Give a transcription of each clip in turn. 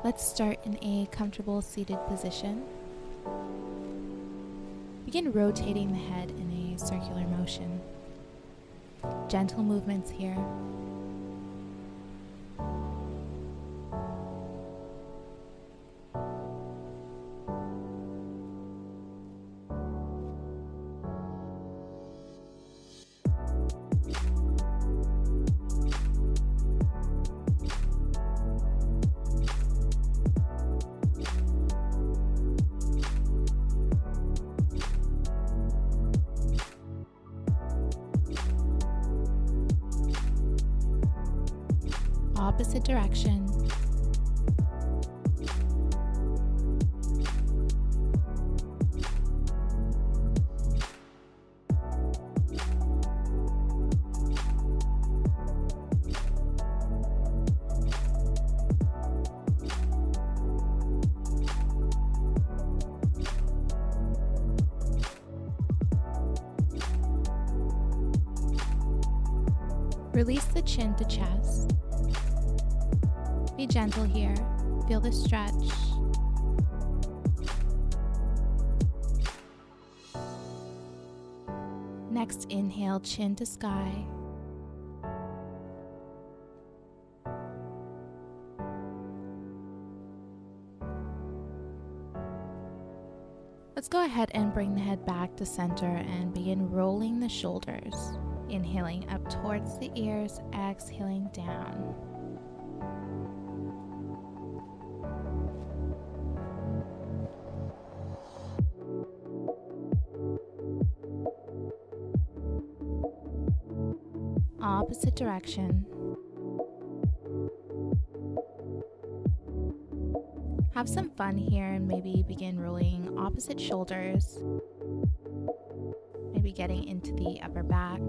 Let's start in a comfortable seated position. Begin rotating the head in a circular motion. Gentle movements here. Opposite direction. Release the chin to chest. Be gentle here. Feel the stretch. Next, inhale, chin to sky. Let's go ahead and bring the head back to center and begin rolling the shoulders. Inhaling up towards the ears, exhaling down. Opposite direction. Have some fun here and maybe begin rolling opposite shoulders. Maybe getting into the upper back.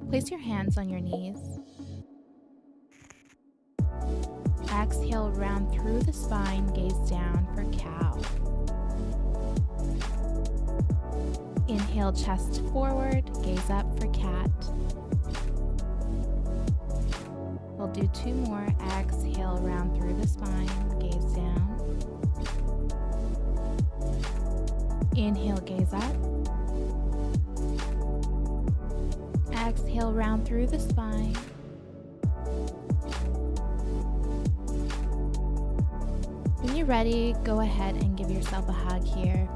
Place your hands on your knees. Exhale, round through the spine, gaze down for cow. Inhale, chest forward, gaze up for cat. We'll do two more. Exhale, round through the spine, gaze down. Inhale, gaze up. Exhale, round through the spine. When you're ready, go ahead and give yourself a hug here.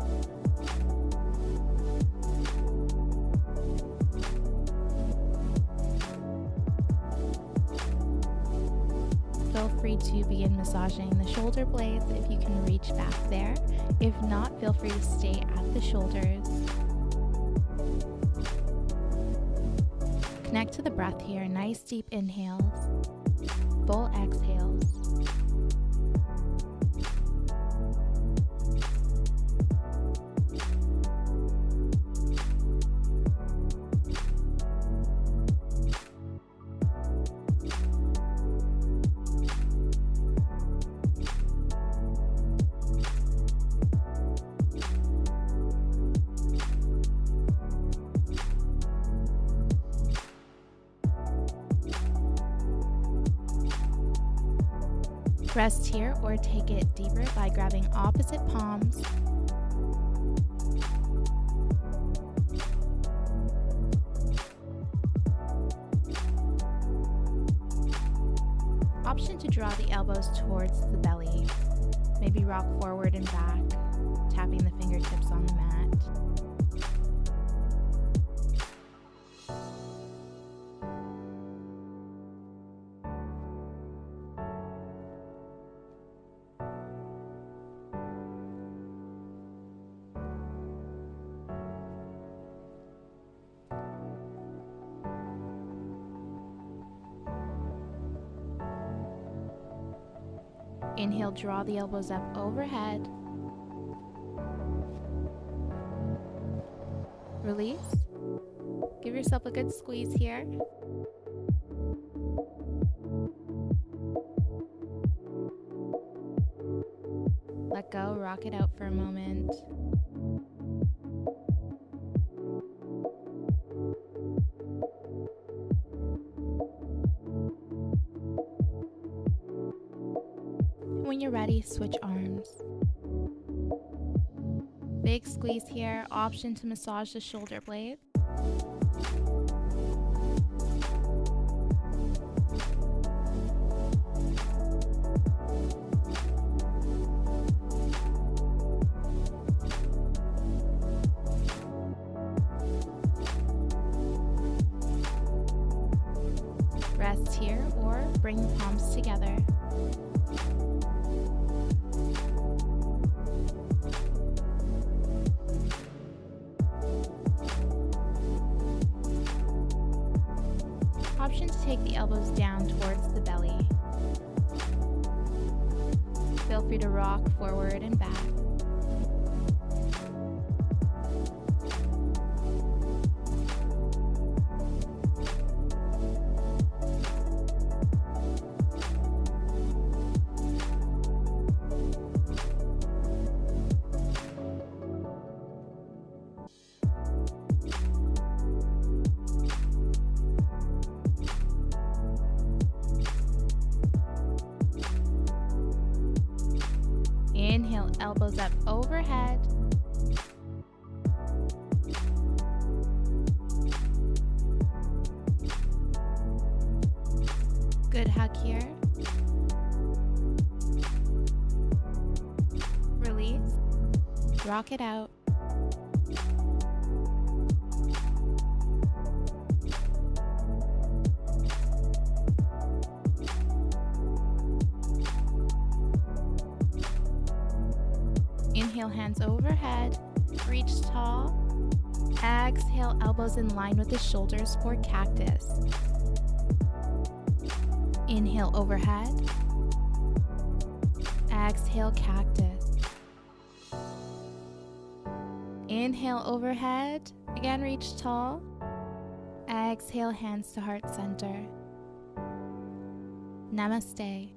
Feel free to begin massaging the shoulder blades if you can reach back there. If not, feel free to stay at the shoulders. Connect to the breath here. Nice deep inhales, full exhales. Rest here or take it deeper by grabbing opposite palms. Option to draw the elbows towards the belly. Maybe rock forward and back, tapping the fingertips on the mat. Inhale, draw the elbows up overhead. Release. Give yourself a good squeeze here. Let go, rock it out for a moment. when you're ready, switch arms. Big squeeze here, option to massage the shoulder blade. Rest here or bring the palms together. Option to take the elbows down towards the belly. Feel free to rock forward and back. Inhale, elbows up overhead. Good hug here. Release. Rock it out. Inhale, hands overhead, reach tall. Exhale, elbows in line with the shoulders for cactus. Inhale, overhead. Exhale, cactus. Inhale, overhead. Again, reach tall. Exhale, hands to heart center. Namaste.